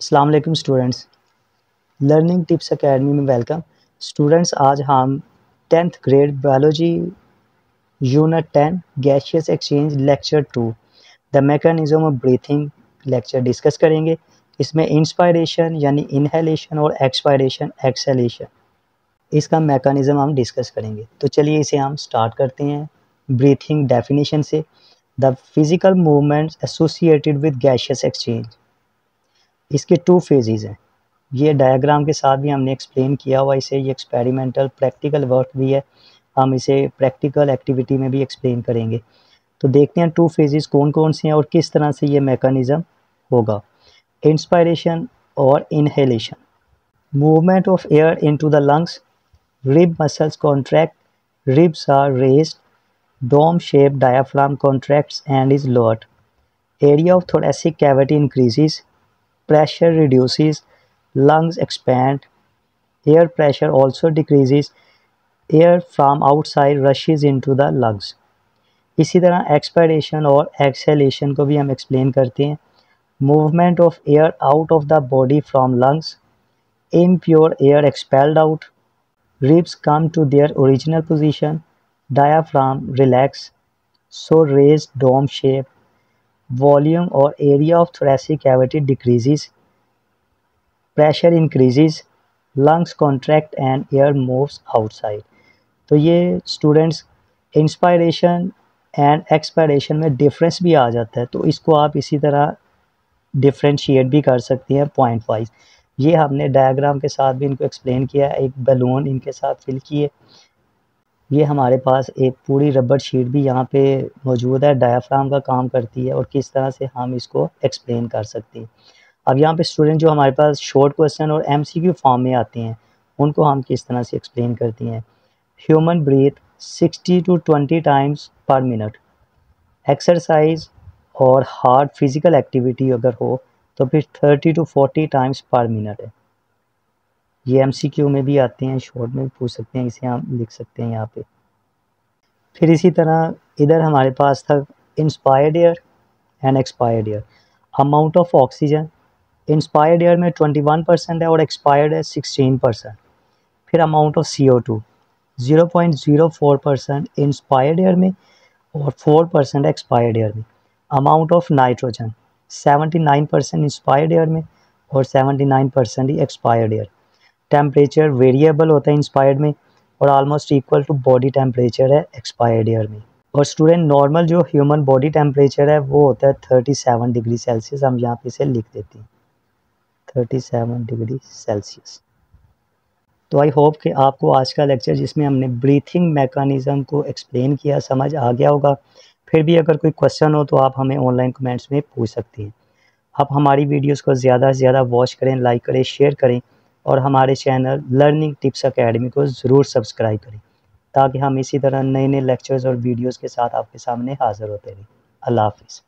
अस्सलाम वालेकुम students, learning tips academy में वेलकम। स्टूडेंट्स, आज हम 10th grade biology unit 10 gaseous exchange lecture 2 the mechanism of breathing lecture discuss करेंगे। इसमें इंस्पायरेशन यानी इनहेलेशन और एक्सपायरेशन एक्सहेलेशन, इसका मैकेनिज्म हम डिस्कस करेंगे। तो चलिए इसे हम स्टार्ट करते हैं ब्रीथिंग डेफिनेशन से। The physical movements associated with gaseous exchange, इसके 2 फेजेस हैं। ये डायग्राम के साथ भी हमने एक्सप्लेन किया हुआ इसे। ये एक्सपेरिमेंटल प्रैक्टिकल वर्क भी है, हम इसे प्रैक्टिकल एक्टिविटी में भी एक्सप्लेन करेंगे। तो देखते हैं 2 फेजेस कौन कौन से हैं और किस तरह से ये मैकेनिज्म होगा। इंस्पायरेशन और inhalation, movement of air into the lungs, rib muscles contract, ribs are raised, dome shaped diaphragm contracts and is lowered, area of thoracic cavity increases, pressure reduces, lungs expand, air pressure also decreases, air from outside rushes into the lungs। इसी तरह expiration और exhalation को भी हम explain करते हैं। Movement of air out of the body from lungs, impure air expelled out, ribs come to their original position, diaphragm relax, so raised dome shape, volume or area of thoracic cavity decreases, pressure increases, lungs contract and air moves outside। तो ये students inspiration and expiration में difference भी आ जाता है, तो इसको आप इसी तरह डिफ्रेंशिएट भी कर सकती हैं पॉइंट वाइज। ये हमने डायग्राम के साथ भी इनको एक्सप्लेन किया है। एक बैलून इनके साथ फिल किए, ये हमारे पास एक पूरी रबर शीट भी यहाँ पे मौजूद है, डायाफ्राम का काम करती है और किस तरह से हम इसको एक्सप्लेन कर सकते हैं। अब यहाँ पे स्टूडेंट जो हमारे पास शॉर्ट क्वेश्चन और एमसीक्यू फॉर्म में आते हैं, उनको हम किस तरह से एक्सप्लेन करती हैं। Human breathe 60 to 20 times per minute. Exercise और हार्ड फिजिकल एक्टिविटी अगर हो तो फिर 30 to 40 टाइम्स पर मिनट है। ये एमसीक्यू में भी आते हैं, शॉर्ट में भी पूछ सकते हैं, इसे हम लिख सकते हैं यहाँ पे। फिर इसी तरह इधर हमारे पास था inspired air and expired air. Amount of oxygen inspired air में 21% है और एक्सपायर्ड है 16%। फिर amount of CO2 0.04% inspired air में और 4% एक्सपायर्ड एयर में। Amount of nitrogen 79% inspired air में और 79% ही एक्सपायर्ड एयर। टेम्परेचर वेरिएबल होता है इंस्पायर्ड में और almost equal to body temperature है एक्सपायर्ड एयर में। और स्टूडेंट नॉर्मल जो ह्यूमन बॉडी टेम्परेचर है वो होता है 37 डिग्री सेल्सियस। हम यहाँ पे इसे लिख देते हैं 37 डिग्री सेल्सियस। तो आई होप कि आपको आज का लेक्चर जिसमें हमने ब्रीथिंग मैकेनिज़्म को एक्सप्लेन किया समझ आ गया होगा। फिर भी अगर कोई क्वेश्चन हो तो आप हमें ऑनलाइन कमेंट्स में पूछ सकते हैं। आप हमारी वीडियोस को ज़्यादा से ज़्यादा वॉच करें, लाइक करें, शेयर करें और हमारे चैनल लर्निंग टिप्स एकेडमी को ज़रूर सब्सक्राइब करें ताकि हम इसी तरह नए नए लेक्चर्स और वीडियोज़ के साथ आपके सामने हाज़िर होते रहें। अल्लाह हाफ़िज़।